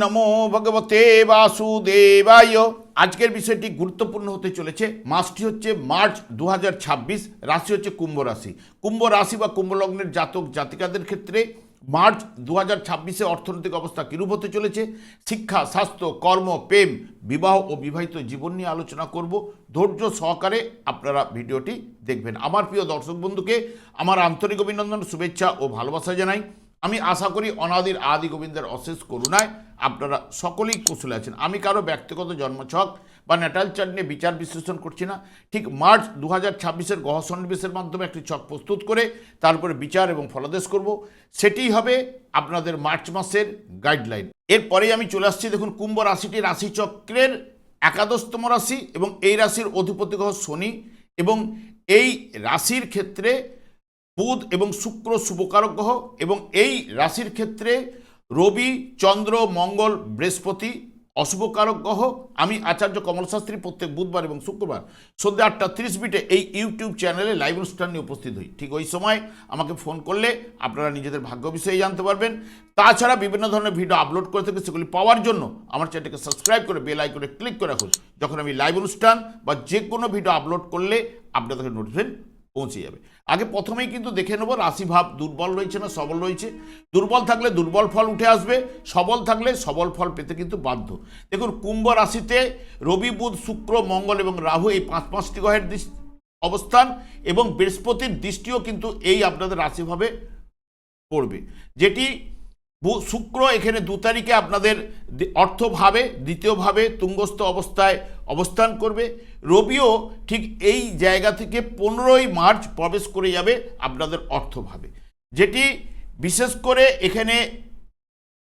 নমো ভগবতে বাসুদেবায়। আজকের বিষয়টি গুরুত্বপূর্ণ হতে চলেছে। মাসটি হচ্ছে মার্চ 2026, রাশি হচ্ছে কুম্ভ রাশি। কুম্ভ রাশি বা কুম্ভ লগ্নের জাতক জাতিকাদের ক্ষেত্রে মার্চ 2026-এ অর্থনৈতিক অবস্থা কিরূপ হতে চলেছে, শিক্ষা, স্বাস্থ্য, কর্ম, প্রেম, বিবাহ ও বিবাহিত জীবন নিয়ে আলোচনা করব। ধৈর্য সহকারে আপনারা ভিডিওটি দেখবেন। আমার প্রিয় দর্শক বন্ধুকে আমার আন্তরিক অভিনন্দন, শুভেচ্ছা ও ভালোবাসা জানাই। আমি আশা করি অনাদির আদি গোবিন্দের অশেষ করুণায় আপনারা সকলেই কুশলে আছেন। আমি কারো ব্যক্তিগত জন্মছক বা ন্যাটাল চার্ট নিয়ে বিচার বিশ্লেষণ করছি না। ঠিক মার্চ 2026-এর গ্রহ সন্নিবেশের মাধ্যমে একটি ছক প্রস্তুত করে তারপরে বিচার এবং ফলাদেশ করব। সেটিই হবে আপনাদের মার্চ মাসের গাইডলাইন। এরপরেই আমি চলে আসছি। দেখুন, কুম্ভ রাশিটি রাশিচক্রের 11তম রাশি এবং এই রাশির অধিপতি গ্রহ শনি, এবং এই রাশির ক্ষেত্রে বুধ এবং শুক্র শুভকারক গ্রহ, এবং এই রাশির ক্ষেত্রে রবি, চন্দ্র, মঙ্গল, বৃহস্পতি অশুভকারক গ্রহ। আমি আচার্য কমল শাস্ত্রী প্রত্যেক বুধবার এবং শুক্রবার সন্ধ্যা 8:30 এই ইউটিউব চ্যানেলে লাইভ অনুষ্ঠান নিয়ে উপস্থিত হই। ঠিক ওই সময় আমাকে ফোন করলে আপনারা নিজেদের ভাগ্য বিষয়ে জানতে পারবেন। তাছাড়া বিভিন্ন ধরনের ভিডিও আপলোড করে থাকি, সেগুলি পাওয়ার জন্য আমার চ্যানেলকে সাবস্ক্রাইব করে বেল আইকনে ক্লিক করে রাখুন। যখন আমি লাইভ অনুষ্ঠান বা যে কোনো ভিডিও আপলোড করলে আপনাদের নোটিফিকেশন পৌঁছে যাবে। আগে প্রথমেই কিন্তু দেখে নেব রাশিভাব দুর্বল রয়েছে না সবল রয়েছে। দুর্বল থাকলে দুর্বল ফল উঠে আসবে, সবল থাকলে সবল ফল পেতে কিন্তু বাধ্য। দেখুন, কুম্ভ রাশিতে রবি, বুধ, শুক্র, মঙ্গল এবং রাহু এই পাঁচটি গ্রহের অবস্থান, এবং বৃহস্পতির দৃষ্টিও কিন্তু এই আপনাদের রাশিভাবে পড়বে, যেটি শুক্র এখানে 2 তারিখে আপনাদের অর্থভাবে দ্বিতীয়ভাবে তুঙ্গস্থ অবস্থায় অবস্থান করবে। রবিও ঠিক এই জায়গা থেকে 15ই মার্চ প্রবেশ করে যাবে আপনাদের অর্থভাবে, যেটি বিশেষ করে এখানে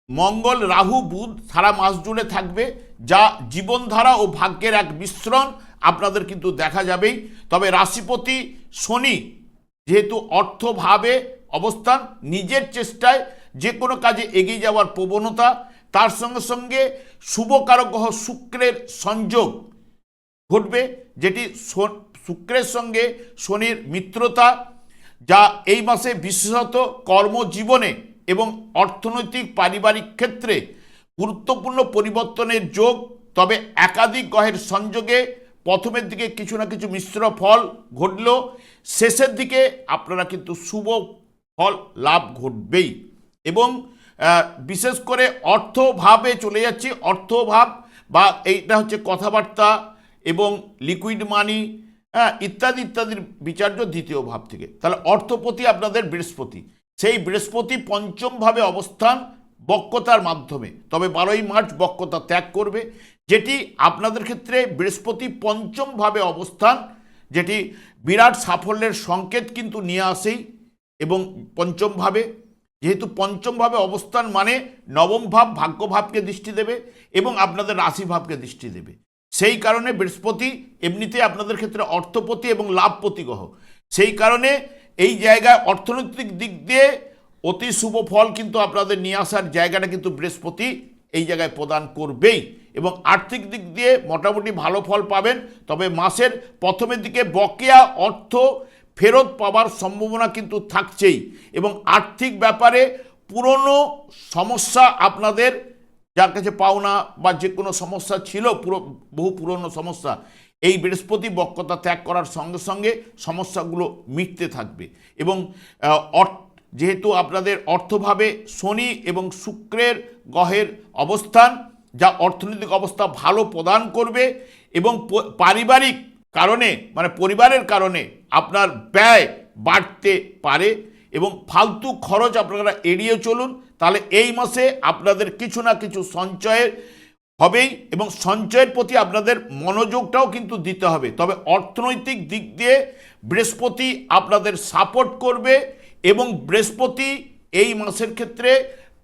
মঙ্গল, রাহু, বুধ সারা মাস জুড়ে থাকবে, যা জীবনধারা ও ভাগ্যের এক মিশ্রণ আপনাদের কিন্তু দেখা যাবেই। তবে রাশিপতি শনি যেহেতু অর্থভাবে অবস্থান, নিজের চেষ্টায় যে কোনো কাজে এগিয়ে যাওয়ার প্রবণতা, তার সঙ্গে সঙ্গে শুভকারক গ্রহ শুক্রের সংযোগ ঘটবে, যেটি শুক্রের সঙ্গে শনির মিত্রতা, যা এই মাসে বিশেষত কর্মজীবনে এবং অর্থনৈতিক পারিবারিক ক্ষেত্রে গুরুত্বপূর্ণ পরিবর্তনের যোগ। তবে একাধিক গ্রহের সংযোগে প্রথমের দিকে কিছু না কিছু মিশ্র ফল ঘটলেও শেষের দিকে আপনারা কিন্তু শুভ ফল লাভ ঘটবেই। এবং বিশেষ করে অর্থভাবে চলে যাচ্ছি। অর্থভাব বা এইটা হচ্ছে কথাবার্তা এবং লিকুইড মানি ইত্যাদি ইত্যাদির বিচার্য দ্বিতীয় ভাব থেকে। তাহলে অর্থপতি আপনাদের বৃহস্পতি, সেই বৃহস্পতি পঞ্চমভাবে অবস্থান বক্রতার মাধ্যমে, তবে 12ই মার্চ বক্রতা ত্যাগ করবে, যেটি আপনাদের ক্ষেত্রে বৃহস্পতি পঞ্চমভাবে অবস্থান, যেটি বিরাট সাফল্যের সংকেত কিন্তু নিয়ে আসেই। এবং পঞ্চমভাবে যেহেতু পঞ্চমভাবে অবস্থান মানে নবম ভাব ভাগ্যভাবকে দৃষ্টি দেবে এবং আপনাদের রাশিভাবকে দৃষ্টি দেবে। সেই কারণে বৃহস্পতি এমনিতে আপনাদের ক্ষেত্রে অর্থপতি এবং লাভপতি গ্রহ। সেই কারণে এই জায়গায় অর্থনৈতিক দিক দিয়ে অতি শুভ ফল কিন্তু আপনাদের নিয়ে আসার জায়গাটা কিন্তু বৃহস্পতি এই জায়গায় প্রদান করবেই, এবং আর্থিক দিক দিয়ে মোটামুটি ভালো ফল পাবেন। তবে মাসের প্রথমের দিকে বকেয়া অর্থ ফেরত পাওয়ার সম্ভাবনা কিন্তু থাকছেই, এবং আর্থিক ব্যাপারে পুরনো সমস্যা আপনাদের যার কাছে পাওনা বা যে কোনো সমস্যা ছিল, বহু পুরনো সমস্যা, এই বৃহস্পতি বক্রতা ত্যাগ করার সঙ্গে সঙ্গে সমস্যাগুলো মিটতে থাকবে। এবং যেহেতু আপনাদের অর্থভাবে শনি এবং শুক্রের গ্রহের অবস্থান, যা অর্থনৈতিক অবস্থা ভালো প্রদান করবে, এবং পারিবারিক কারণে মানে পরিবারের কারণে আপনার ব্যয় বাড়তে পারে, এবং ফালতু খরচ আপনারা এড়িয়ে চলুন। তাহলে এই মাসে আপনাদের কিছু না কিছু সঞ্চয়ের হবেই, এবং সঞ্চয়ের প্রতি আপনাদের মনোযোগটাও কিন্তু দিতে হবে। তবে অর্থনৈতিক দিক দিয়ে বৃহস্পতি আপনাদের সাপোর্ট করবে, এবং বৃহস্পতি এই মাসের ক্ষেত্রে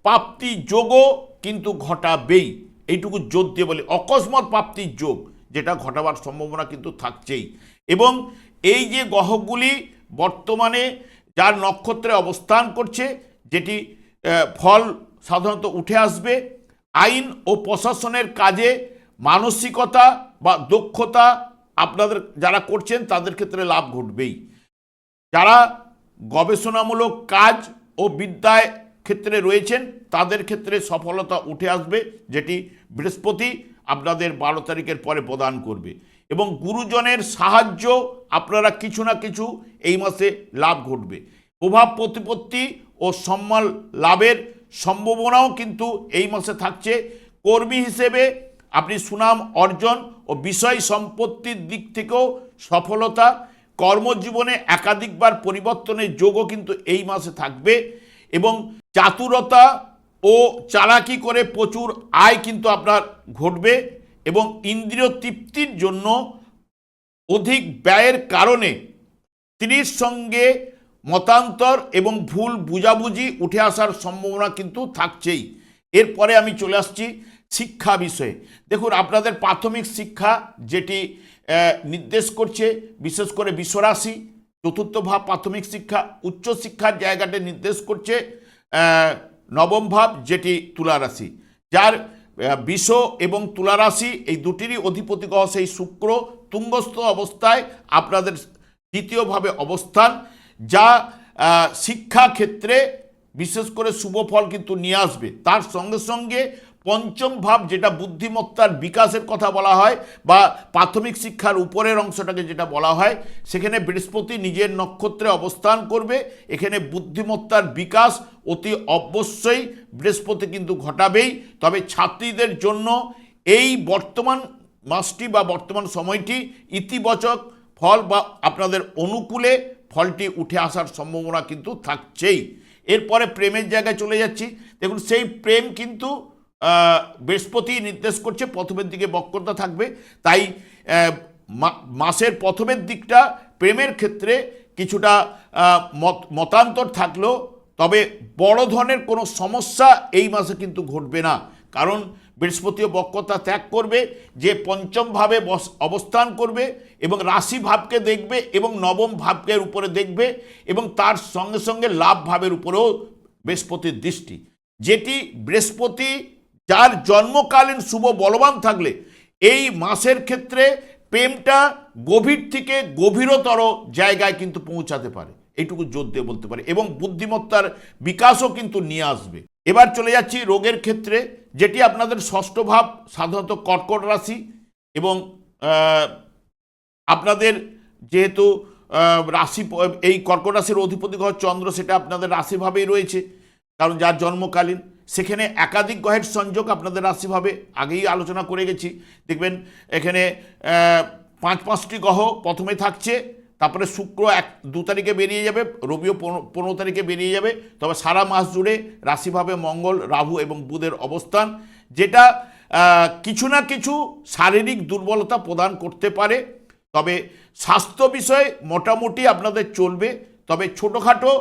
প্রাপ্তি যোগও কিন্তু ঘটাবেই। এইটুকু জোর দিয়ে বলি, অকস্মাৎ প্রাপ্তির যোগ যেটা ঘটাবার সম্ভাবনা কিন্তু থাকছেই। এবং এই যে গ্রহগুলি বর্তমানে যার নক্ষত্রে অবস্থান করছে, যেটি ফল সাধারণত উঠে আসবে, আইন ও প্রশাসনের কাজে মানসিকতা বা দক্ষতা আপনাদের যারা করছেন তাদের ক্ষেত্রে লাভ ঘটবেই। যারা গবেষণামূলক কাজ ও বিদ্যায় ক্ষেত্রে রয়েছেন তাদের ক্ষেত্রে সফলতা উঠে আসবে, যেটি বৃহস্পতি আপনাদের 12 তারিখের পরে প্রদান করবে। এবং গুরুজনের সাহায্য আপনারা কিছু না কিছু এই মাসে লাভ ঘটবে। প্রভাব প্রতিপত্তি ও সম্মান লাভের সম্ভাবনাও কিন্তু এই মাসে থাকছে। কর্মী হিসেবে আপনি সুনাম অর্জন ও বিষয় সম্পত্তির দিক থেকেও সফলতা, কর্মজীবনে একাধিকবার পরিবর্তনের যোগও কিন্তু এই মাসে থাকবে। এবং চাতুরতা ও চালাকি করে প্রচুর আয় কিন্তু আপনার ঘটবে। এবং ইন্দ্রিয় তৃপ্তির জন্য অধিক ব্যয়ের কারণে স্ত্রীর সঙ্গে মতান্তর এবং ভুল বুঝাবুঝি উঠে আসার সম্ভাবনা কিন্তু থাকছেই। এরপরে আমি চলে আসছি শিক্ষা বিষয়ে। দেখুন, আপনাদের প্রাথমিক শিক্ষা যেটি নির্দেশ করছে বিশেষ করে বিশ্বরাশি, চতুর্থ ভাব প্রাথমিক শিক্ষা, উচ্চশিক্ষার জায়গাটি নির্দেশ করছে নবম ভাব যেটি তুলা রাশি, যার বিষ এবং তুলা রাশি এই দুটিরই অধিপতি গ্রহ সেই শুক্র তুঙ্গস্থ অবস্থায় আপনাদের দ্বিতীয়ভাবে অবস্থান, যা শিক্ষা ক্ষেত্রে বিশেষ করে শুভ ফল কিন্তু নিয়ে আসবে। তার সঙ্গে সঙ্গে পঞ্চম ভাব যেটা বুদ্ধিমত্তার বিকাশের কথা বলা হয় বা প্রাথমিক শিক্ষার উপরের অংশটাকে যেটা বলা হয়, সেখানে বৃহস্পতি নিজের নক্ষত্রে অবস্থান করবে। এখানে বুদ্ধিমত্তার বিকাশ অতি অবশ্যই বৃহস্পতি কিন্তু ঘটাবেই। তবে ছাত্রীদের জন্য এই বর্তমান মাসটি বা বর্তমান সময়টি ইতিবাচক ফল বা আপনাদের অনুকূলে ফলটি উঠে আসার সম্ভাবনা কিন্তু থাকছেই। এরপরে প্রেমের জায়গায় চলে যাচ্ছি। দেখুন, সেই প্রেম কিন্তু বৃহস্পতি নির্দেশ করছে প্রথমের দিকে বক্রতা থাকবে, তাই মাসের প্রথমের দিকটা প্রেমের ক্ষেত্রে কিছুটা মতান্তর থাকলেও তবে বড় ধরনের কোনো সমস্যা এই মাসে কিন্তু ঘটবে না, কারণ বৃহস্পতিও বক্রতা ত্যাগ করবে, যে পঞ্চম ভাবে অবস্থান করবে এবং রাশি ভাবকে দেখবে এবং নবম ভাবকের উপরে দেখবে এবং তার সঙ্গে সঙ্গে লাভ ভাবের উপরেও বৃহস্পতির দৃষ্টি, যেটি বৃহস্পতি যার জন্মকালীন শুভ বলবান থাকলে এই মাসের ক্ষেত্রে প্রেমটা গভীর থেকে গভীরতর জায়গায় কিন্তু পৌঁছাতে পারে, এইটুকু জোর দিয়ে বলতে পারে, এবং বুদ্ধিমত্তার বিকাশও কিন্তু নিয়ে আসবে। এবার চলে যাচ্ছি রোগের ক্ষেত্রে, যেটি আপনাদের ষষ্ঠ ভাব সাধারণত কর্কট রাশি এবং আপনাদের যেহেতু রাশি এই কর্কট রাশির অধিপতি গ্রহ চন্দ্র সেটা আপনাদের রাশিভাবেই রয়েছে, কারণ যার জন্মকালীন সেখানে একাধিক গ্রহের সংযোগ আপনাদের রাশিভাবে আগেই আলোচনা করে গেছি। দেখবেন এখানে 5টি গ্রহ প্রথমে থাকছে, তারপরে শুক্র 2 তারিখে বেরিয়ে যাবে, রবিও 15 তারিখে বেরিয়ে যাবে। তবে সারা মাস জুড়ে রাশিভাবে মঙ্গল, রাহু এবং বুধের অবস্থান, যেটা কিছু না কিছু শারীরিক দুর্বলতা প্রদান করতে পারে। তবে স্বাস্থ্য বিষয়ে মোটামুটি আপনাদের চলবে, তবে ছোটোখাটো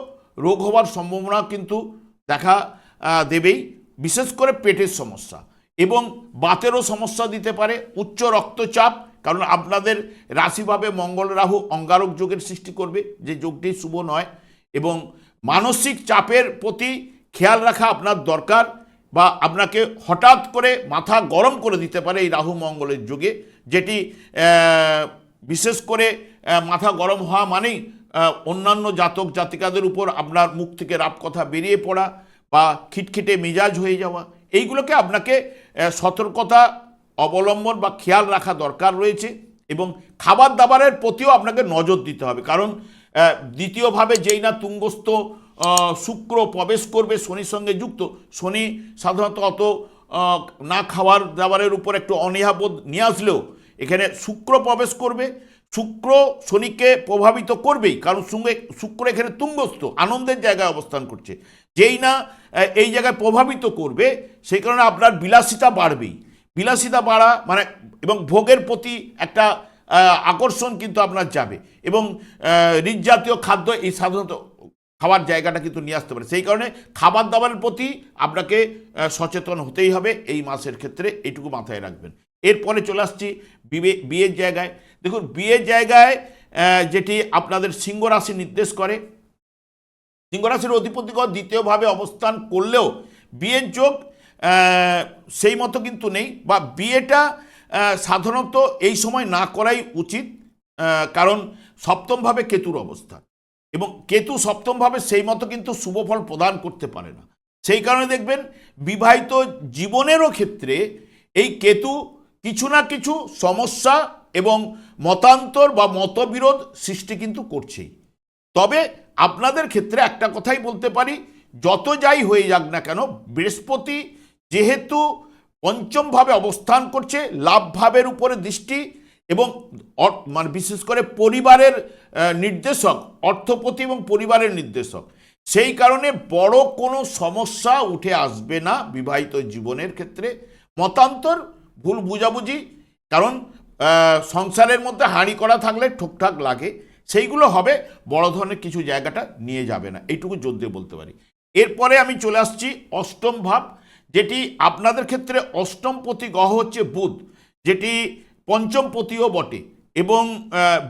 রোগ হওয়ার সম্ভাবনা কিন্তু দেখা দেবেই, বিশেষ করে পেটের সমস্যা এবং বাতেরও সমস্যা দিতে পারে, উচ্চ রক্তচাপ, কারণ আপনাদের রাশিভাবে মঙ্গল রাহু অঙ্গারক যোগের সৃষ্টি করবে, যে যোগটি শুভ নয়, এবং মানসিক চাপের প্রতি খেয়াল রাখা আপনার দরকার, বা আপনাকে হঠাৎ করে মাথা গরম করে দিতে পারে এই রাহু মঙ্গলের যোগে, যেটি বিশেষ করে মাথা গরম হওয়া মানেই অন্যান্য জাতক জাতিকাদের উপর আপনার মুখ থেকে রাপ কথা বেরিয়ে পড়া বা খিটখিটে মেজাজ হয়ে যাওয়া, এইগুলোকে আপনাকে সতর্কতা অবলম্বন বা খেয়াল রাখা দরকার রয়েছে। এবং খাবার দাবারের প্রতিও আপনাকে নজর দিতে হবে, কারণ দ্বিতীয়ভাবে যেই না তুঙ্গস্থ শুক্র প্রবেশ করবে শনির সঙ্গে যুক্ত, শনি সাধারণত অত না খাবার দাবারের উপর একটু অনীহাবোধ নিয়ে আসলেও এখানে শুক্র প্রবেশ করবে, শুক্র শনিকে প্রভাবিত করবেই, কারণ শুক্র এখানে তুঙ্গস্থ আনন্দের জায়গায় অবস্থান করছে, যেই না এই জায়গায় প্রভাবিত করবে সেই কারণে আপনার বিলাসিতা বাড়বেই। বিলাসিতা বাড়া মানে এবং ভোগের প্রতি একটা আকর্ষণ কিন্তু আপনার যাবে, এবং রিচ জাতীয় খাদ্য এই সাধারণত খাওয়ার জায়গাটা কিন্তু নিয়ে আসতে পারে। সেই কারণে খাবার দাবারের প্রতি আপনাকে সচেতন হতেই হবে এই মাসের ক্ষেত্রে, এইটুকু মাথায় রাখবেন। এরপরে চলে আসছি বিয়ের জায়গায়। দেখুন, বিয়ের জায়গায় যেটি আপনাদের সিংহ রাশি নির্দেশ করে, সিংহ রাশির অধিপতিগণ দ্বিতীয়ভাবে অবস্থান করলেও বিয়ের যোগ সেই মতো কিন্তু নেই, বা বিয়েটা সাধারণত এই সময় না করাই উচিত, কারণ সপ্তমভাবে কেতুর অবস্থান, এবং কেতু সপ্তমভাবে সেই মতো কিন্তু শুভফল প্রদান করতে পারে না। সেই কারণে দেখবেন বিবাহিত জীবনেরও ক্ষেত্রে এই কেতু কিছু না কিছু সমস্যা এবং মতান্তর বা মতবিরোধ সৃষ্টি কিন্তু করছেই। তবে আপনাদের ক্ষেত্রে একটা কথাই বলতে পারি, যত যাই হয়ে যাক না কেন, বৃহস্পতি যেহেতু পঞ্চমভাবে অবস্থান করছে, লাভ ভাবের উপরে দৃষ্টি এবং মানে বিশেষ করে পরিবারের নির্দেশক, অর্থপতি এবং পরিবারের নির্দেশক, সেই কারণে বড় কোনো সমস্যা উঠে আসবে না বিবাহিত জীবনের ক্ষেত্রে। মতান্তর, ভুল বুঝাবুঝি, কারণ সংসারের মধ্যে হাঁড়ি করা থাকলে ঠোকঠাক লাগে, সেইগুলো হবে, বড় ধরনের কিছু জায়গাটা নিয়ে যাবে না, এইটুকু জোর দিয়ে বলতে পারি। এরপরে আমি চলে আসছি অষ্টম ভাব, যেটি আপনাদের ক্ষেত্রে অষ্টমপতি গ্রহ হচ্ছে বুধ, যেটি পঞ্চমপতিও বটে, এবং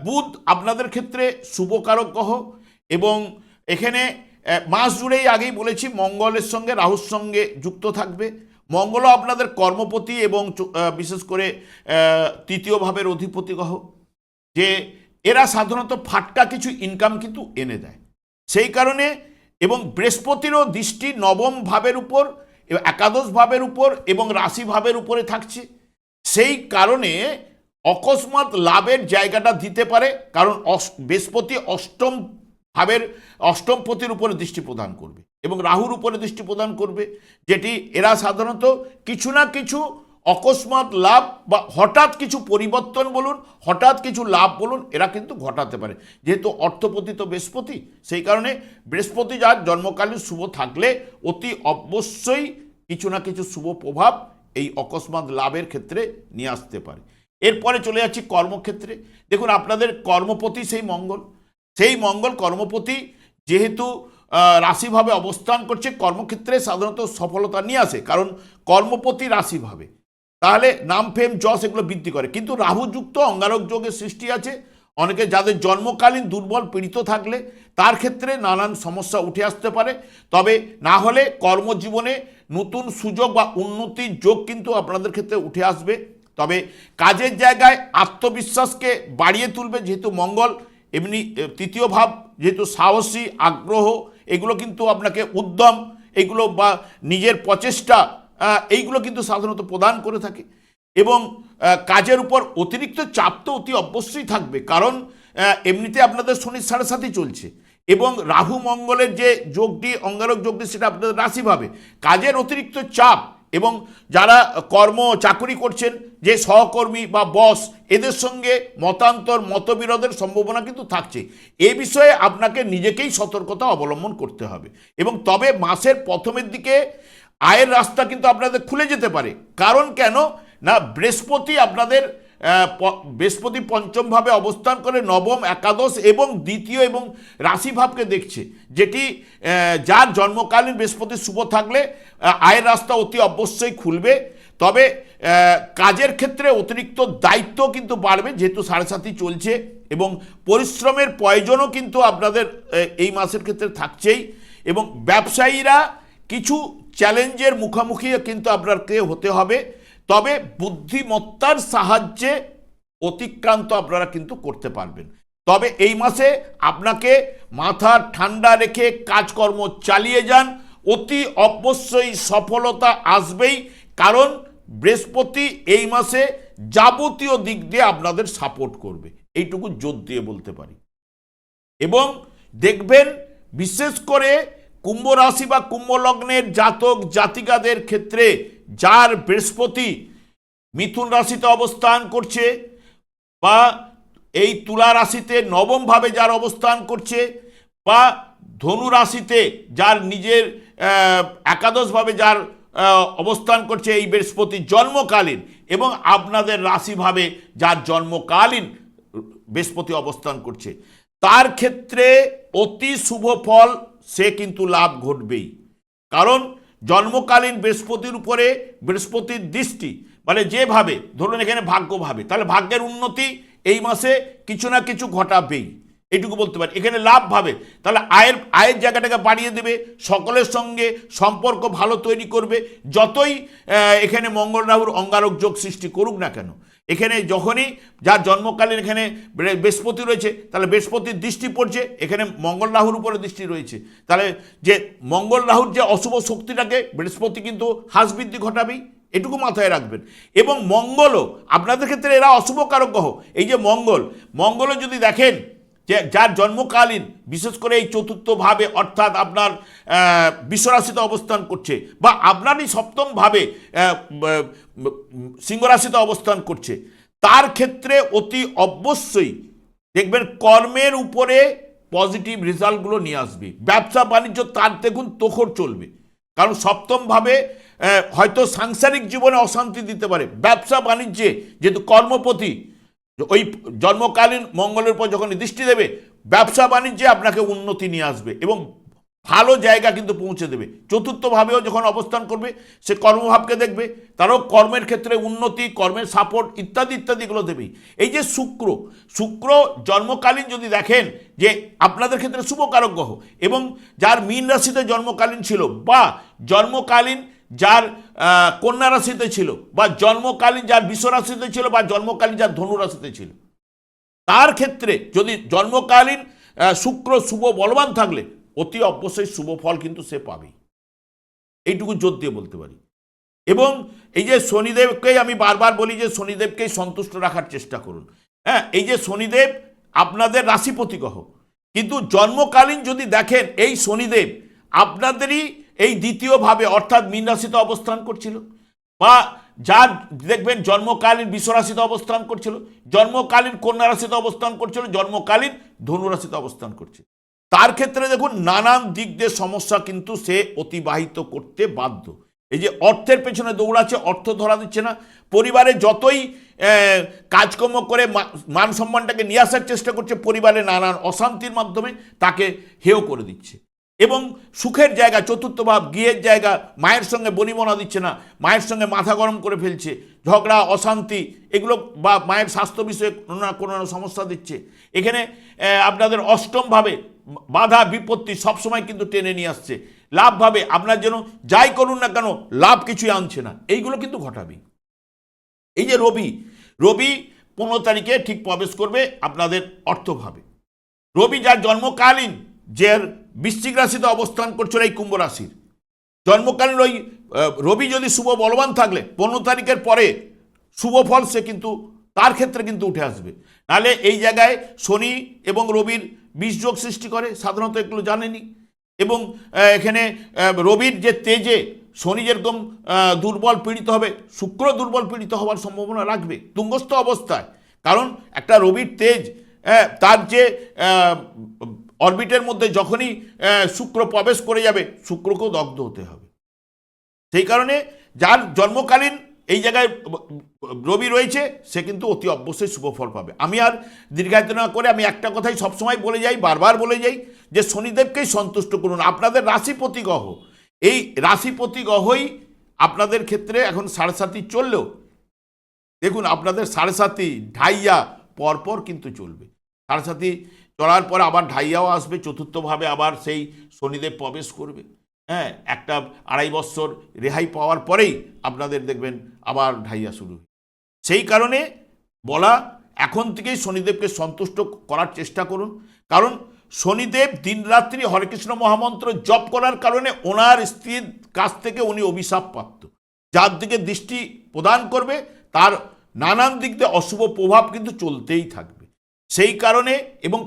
বুধ আপনাদের ক্ষেত্রে শুভকারক গ্রহ, এবং এখানে মাস জুড়েই আগেই বলেছি মঙ্গলের সঙ্গে রাহুর সঙ্গে যুক্ত থাকবে। মঙ্গলও আপনাদের কর্মপতি এবং বিশেষ করে তৃতীয় ভাবের অধিপতি গ্রহ, যে এরা সাধারণত ফাটকা কিছু ইনকাম কিন্তু এনে দেয়। সেই কারণে, এবং বৃহস্পতিরও দৃষ্টি নবম ভাবের উপর, একাদশ ভাবের উপর এবং রাশি ভাবের উপরে থাকছে, সেই কারণে অকস্মাৎ লাভের জায়গাটা দিতে পারে, কারণ বৃহস্পতি অষ্টম ভাবের অষ্টমপতির উপরে দৃষ্টি প্রদান করবে এবং রাহুর উপরে দৃষ্টি প্রদান করবে, যেটি এরা সাধারণত কিছু না কিছু অকস্মাৎ লাভ বা হঠাৎ কিছু পরিবর্তন বলুন, হঠাৎ কিছু লাভ বলুন, এরা কিন্তু ঘটাতে পারে, যেহেতু অর্থপতি তো বৃহস্পতি। সেই কারণে বৃহস্পতি যার জন্মকালীন শুভ থাকলে অতি অবশ্যই কিছু না কিছু শুভ প্রভাব এই অকস্মাৎ লাভের ক্ষেত্রে নিয়ে আসতে পারে। এরপরে চলে যাচ্ছি কর্মক্ষেত্রে। দেখুন, আপনাদের কর্মপতি সেই মঙ্গল কর্মপতি যেহেতু রাশিভাবে অবস্থান করছে, কর্মক্ষেত্রে সাধারণত সফলতা নিয়ে আসে, কারণ কর্মপতি রাশিভাবে, তাহলে নাম ফেম যশ এগুলো বৃদ্ধি করে। কিন্তু রাহুযুক্ত অঙ্গারক যোগের সৃষ্টি আছে, অনেকে যাদের জন্মকালীন দুর্বল পীড়িত থাকলে তার ক্ষেত্রে নানান সমস্যা উঠে আসতে পারে। তবে না হলে কর্মজীবনে নতুন সুযোগ বা উন্নতির যোগ কিন্তু আপনাদের ক্ষেত্রে উঠে আসবে। তবে কাজের জায়গায় আত্মবিশ্বাসকে বাড়িয়ে তুলবে, যেহেতু মঙ্গল, এমনি তৃতীয় ভাব যেহেতু সাহসী, আগ্রহ, এগুলো কিন্তু আপনাকে উদ্যম, এগুলো বা নিজের প্রচেষ্টা, এইগুলো কিন্তু সাধারণত প্রদান করে থাকে। এবং কাজের উপর অতিরিক্ত চাপ তো অতি অবশ্যই থাকবে, কারণ এমনিতে আপনাদের শনির 7.5 চলছে এবং রাহু মঙ্গলের যে যোগটি, অঙ্গারক যোগটি, সেটা আপনাদের রাশিভাবে। কাজের অতিরিক্ত চাপ এবং যারা চাকুরি করছেন, যে সহকর্মী বা বস, এদের সঙ্গে মতান্তর, মতবিরোধের সম্ভাবনা কিন্তু থাকছে। এ বিষয়ে আপনাকে নিজেকেই সতর্কতা অবলম্বন করতে হবে। এবং তবে মাসের প্রথমের দিকে আয়ের রাস্তা কিন্তু আপনাদের খুলে যেতে পারে। কারণ কেন না, বৃহস্পতি পঞ্চমভাবে অবস্থান করে নবম, একাদশ এবং দ্বিতীয় এবং রাশিভাবকে দেখছে, যেটি যার জন্মকালীন বৃহস্পতি শুভ থাকলে আয়ের রাস্তা অতি অবশ্যই খুলবে। তবে কাজের ক্ষেত্রে অতিরিক্ত দায়িত্ব কিন্তু বাড়বে, যেহেতু 7.5 চলছে, এবং পরিশ্রমের প্রয়োজনও কিন্তু আপনাদের এই মাসের ক্ষেত্রে থাকছেই। এবং ব্যবসায়ীরা কিছু চ্যালেঞ্জের মুখোমুখি কিন্তু আপনাকে হতে হবে, তবে বুদ্ধিমত্তার সাহায্যে অতিক্রান্ত আপনারা কিন্তু করতে পারবেন। তবে এই মাসে আপনাকে মাথা ঠান্ডা রেখে কাজকর্ম চালিয়ে যান, অতি অবশ্যই সফলতা আসবেই, কারণ বৃহস্পতি এই মাসে যাবতীয় দিক দিয়ে আপনাদের সাপোর্ট করবে, এইটুকু জোর দিয়ে বলতে পারি। এবং দেখবেন, বিশেষ করে কুম্ভ রাশি বা কুম্ভ লগ্নের জাতক জাতিকাদের ক্ষেত্রে যার বৃহস্পতি মিথুন রাশিতে অবস্থান করছে, বা এই তুলা রাশিতে নবম ভাবে যার অবস্থান করছে, বা ধনু রাশিতে যার নিজের একাদশভাবে যার অবস্থান করছে এই বৃহস্পতি জন্মকালীন, এবং আপনাদের রাশিভাবে যার জন্মকালীন বৃহস্পতি অবস্থান করছে, তার ক্ষেত্রে অতি শুভ ফল, সে কিন্তু লাভ ঘটবেই। কারণ জন্মকালীন বৃহস্পতির উপরে বৃহস্পতির দৃষ্টি, মানে যেভাবে ধরুন এখানে ভাগ্যভাবে, তাহলে ভাগ্যের উন্নতি এই মাসে কিছু না কিছু ঘটাবেই, এইটুকু বলতে পারি। এখানে লাভ ভাবে, তাহলে আয়ের জায়গাটাকে বাড়িয়ে দেবে, সকলের সঙ্গে সম্পর্ক ভালো তৈরি করবে, যতই এখানে মঙ্গল রাহুর অঙ্গারক যোগ সৃষ্টি করুক না কেন। এখানে যখনই যার জন্মকালীন এখানে বৃহস্পতি রয়েছে, তাহলে বৃহস্পতির দৃষ্টি পড়ছে, এখানে মঙ্গল রাহুর উপরে দৃষ্টি রয়েছে, তাহলে যে মঙ্গল রাহুর যে অশুভ শক্তিটাকে বৃহস্পতি কিন্তু হ্রাস বৃদ্ধি ঘটাবেই, এটুকু মাথায় রাখবেন। এবং মঙ্গলও আপনাদের ক্ষেত্রে এরা অশুভ কারক গ্রহ। এই যে মঙ্গলও যদি দেখেন যে যার জন্মকালীন বিশেষ করে এই চতুর্থ ভাবে অর্থাৎ আপনার বিশ্বরাশিতে অবস্থান করছে বা আপনারই সপ্তম ভাবে সিংহ রাশিতে অবস্থান করছে, তার ক্ষেত্রে অতি অবশ্যই দেখবেন কর্মের উপরে পজিটিভ রেজাল্টগুলো নিয়ে আসবে। ব্যবসা বাণিজ্য তার দেখুন তোখর চলবে, কারণ সপ্তম ভাবে হয়তো সাংসারিক জীবনে অশান্তি দিতে পারে। ব্যবসা বাণিজ্যে যেহেতু কর্মপতি ওই জন্মকালীন মঙ্গলের উপর যখন দৃষ্টি দেবে, ব্যবসা বাণিজ্যে আপনাকে উন্নতি নিয়ে আসবে এবং ভালো জায়গা কিন্তু পৌঁছে দেবে। চতুর্থভাবেও যখন অবস্থান করবে, সে কর্মভাবকে দেখবে, তারও কর্মের ক্ষেত্রে উন্নতি, কর্মের সাপোর্ট ইত্যাদি ইত্যাদিগুলো দেবেই। এই যে শুক্র জন্মকালীন যদি দেখেন যে আপনাদের ক্ষেত্রে শুভকারক গ্রহ এবং যার মীন রাশিতে জন্মকালীন ছিল বা জন্মকালীন যার কন্যা রাশিতে ছিল বা জন্মকালীন যার বৃষ রাশিতে ছিল বা জন্মকালীন যার ধনু রাশিতে ছিল, তার ক্ষেত্রে যদি জন্মকালীন শুক্র শুভ বলবান থাকলে অতি অবশ্যই শুভ ফল কিন্তু সে পাবেই, এইটুকু জোর দিয়ে বলতে পারি। এবং এই যে শনিদেবকেই আমি বারবার বলি যে শনিদেবকেই সন্তুষ্ট রাখার চেষ্টা করুন। হ্যাঁ, এই যে শনিদেব আপনাদের রাশিপতি গ্রহ, কিন্তু জন্মকালীন যদি দেখেন এই শনিদেব আপনাদেরই এই দ্বিতীয় ভাবে অর্থাৎ মীন রাশিতে অবস্থান করছিল বা যার দেখবেন জন্মকালীন বৃষ রাশিতে অবস্থান করছিল, জন্মকালীন কন্যা রাশিতে অবস্থান করছিল, জন্মকালীন ধনু রাশিতে অবস্থান করছে, তার ক্ষেত্রে দেখুন নানান দিক দিয়ে সমস্যা কিন্তু সে অতিবাহিত করতে বাধ্য। এই যে অর্থের পেছনে দৌড়াচ্ছে, অর্থ ধরা দিচ্ছে না, পরিবারে যতই কাজকর্ম করে মান সম্মানটাকে নিয়ে আসার চেষ্টা করছে, পরিবারে নানান অশান্তির মাধ্যমে তাকে হেয় করে দিচ্ছে। এবং সুখের জায়গা চতুর্থ ভাব গৃহের জায়গা, মায়ের সঙ্গে বনিবনা দিচ্ছে না, মায়ের সঙ্গে মাথা গরম করে ফেলছে, ঝগড়া অশান্তি এগুলো বা মায়ের স্বাস্থ্য বিষয়ে কোনো না কোনো সমস্যা দিচ্ছে। এখানে আপনাদের অষ্টম ভাবে বাধা বিপত্তি সবসময় কিন্তু টেনে নিয়ে আসছে, লাভ ভাবে আপনার যেন যাই করুন না কেন লাভ কিছুই আনছে না, এইগুলো কিন্তু ঘটাবে। এই যে রবি 15 তারিখে ঠিক প্রবেশ করবে আপনাদের অর্থভাবে। রবি যার জন্মকালীন যে বৃশ্চিক রাশিতে অবস্থান করছিল এই কুম্ভ রাশির, জন্মকালীন ওই রবি যদি শুভ বলবান থাকলে 15 তারিখের পরে শুভ ফল সে কিন্তু তার ক্ষেত্রে কিন্তু উঠে আসবে। নাহলে এই জায়গায় শনি এবং রবির বিষযোগ সৃষ্টি করে, সাধারণত এগুলো জানেনি। এবং এখানে রবির যে তেজে শনি যেরকম দুর্বল পীড়িত হবে, শুক্র দুর্বল পীড়িত হওয়ার সম্ভাবনা রাখবে তুঙ্গস্থ অবস্থায়। কারণ একটা রবির তেজ তার যে অরবিটের মধ্যে যখনই শুক্র প্রবেশ করে যাবে, শুক্রকেও দগ্ধ হতে হবে। সেই কারণে যার জন্মকালীন এই জায়গায় রবি রয়েছে সে কিন্তু অতি অবশ্যই শুভ ফল পাবে। আমি আর দীর্ঘায়িত না করে আমি একটা কথাই সবসময় বলে যাই, বারবার বলে যাই যে শনিদেবকেই সন্তুষ্ট করুন। আপনাদের রাশিপতি গ্রহ, এই রাশিপতি গ্রহই আপনাদের ক্ষেত্রে এখন 7.5 চললেও দেখুন আপনাদের 7.5 ঢাইয়া পরপর কিন্তু চলবে। 7.5 চলার পর আবার ঢাইয়াও আসবে, চতুর্থভাবে আবার সেই শনিদেব প্রবেশ করবে। হ্যাঁ, একটা 2.5 বছর রেহাই পাওয়ার পরেই আপনাদের দেখবেন আবার ঢাইয়া শুরু। সেই কারণে বলা এখন থেকেই শনিদেবকে সন্তুষ্ট করার চেষ্টা করুন। কারণ শনিদেব দিনরাত্রি হরেকৃষ্ণ মহামন্ত্র জপ করার কারণে ওনার স্ত্রীর কাছ থেকে উনি অভিশাপ প্রাপ্ত। যার দিকে দৃষ্টি প্রদান করবে তার নানান দিক দিয়ে অশুভ প্রভাব কিন্তু চলতেই থাকবে। সেই কারণে এবং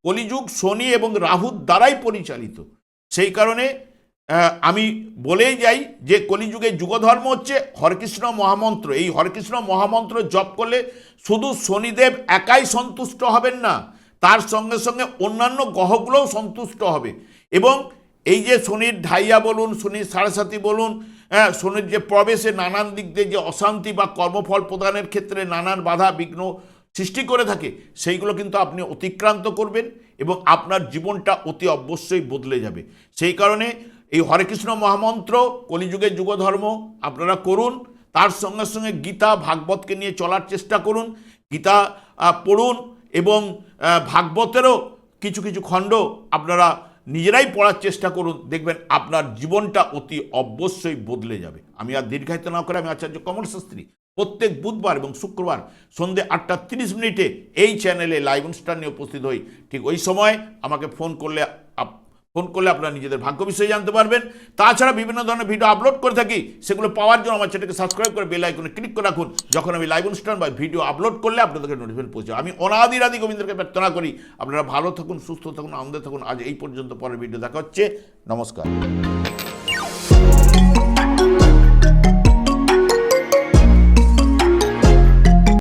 কলিযুগ শনি এবং রাহুর দ্বারাই পরিচালিত। সেই কারণে আমি বলেই যাই যে কলিযুগের যুগধর্ম হচ্ছে হরেকৃষ্ণ মহামন্ত্র। এই হরেকৃষ্ণ মহামন্ত্র জপ করলে শুধু শনিদেব একাই সন্তুষ্ট হবেন না, তার সঙ্গে সঙ্গে অন্যান্য গ্রহগুলোও সন্তুষ্ট হবে। এবং এই যে শনির ঢাইয়া বলুন, শনির 7.5 বলুন, শনির যে প্রবেশে নানান দিক দিয়ে যে অশান্তি বা কর্মফল প্রদানের ক্ষেত্রে নানান বাধা বিঘ্ন সৃষ্টি করে থাকে, সেইগুলো কিন্তু আপনি অতিক্রান্ত করবেন এবং আপনার জীবনটা অতি অবশ্যই বদলে যাবে। সেই কারণে এই হরেকৃষ্ণ মহামন্ত্র কলিযুগের যুগধর্ম আপনারা করুন, তার সঙ্গে সঙ্গে গীতা ভাগবতকে নিয়ে চলার চেষ্টা করুন। গীতা পড়ুন এবং ভাগবতেরও কিছু কিছু খণ্ড আপনারা নিজেরাই পড়ার চেষ্টা করুন, দেখবেন আপনার জীবনটা অতি অবশ্যই বদলে যাবে। আমি আর দীর্ঘায়িত না করে আমি আচার্য কমল শাস্ত্রী প্রত্যেক বুধবার এবং শুক্রবার সন্ধ্যে 8:30 এই চ্যানেলে লাইভ অনুষ্ঠান নিয়ে উপস্থিত হই। ঠিক ওই সময় আমাকে ফোন করলে আপনারা নিজেদের ভাগ্য বিষয়ে জানতে পারবেন। তাছাড়া বিভিন্ন ধরনের ভিডিও আপলোড করে থাকি, সেগুলো পাওয়ার জন্য আমার চ্যানেলকে সাবস্ক্রাইব করে বেল আইকনে ক্লিক করে রাখুন। যখন আমি লাইভ অনুষ্ঠান বা ভিডিও আপলোড করলে আপনাদেরকে নোটিফিকেশন পৌঁছে। আমি অনাদি গোবিন্দকে প্রার্থনা করি আপনারা ভালো থাকুন, সুস্থ থাকুন, আনন্দে থাকুন। আজ এই পর্যন্ত, পরের ভিডিও দেখা হচ্ছে। নমস্কার।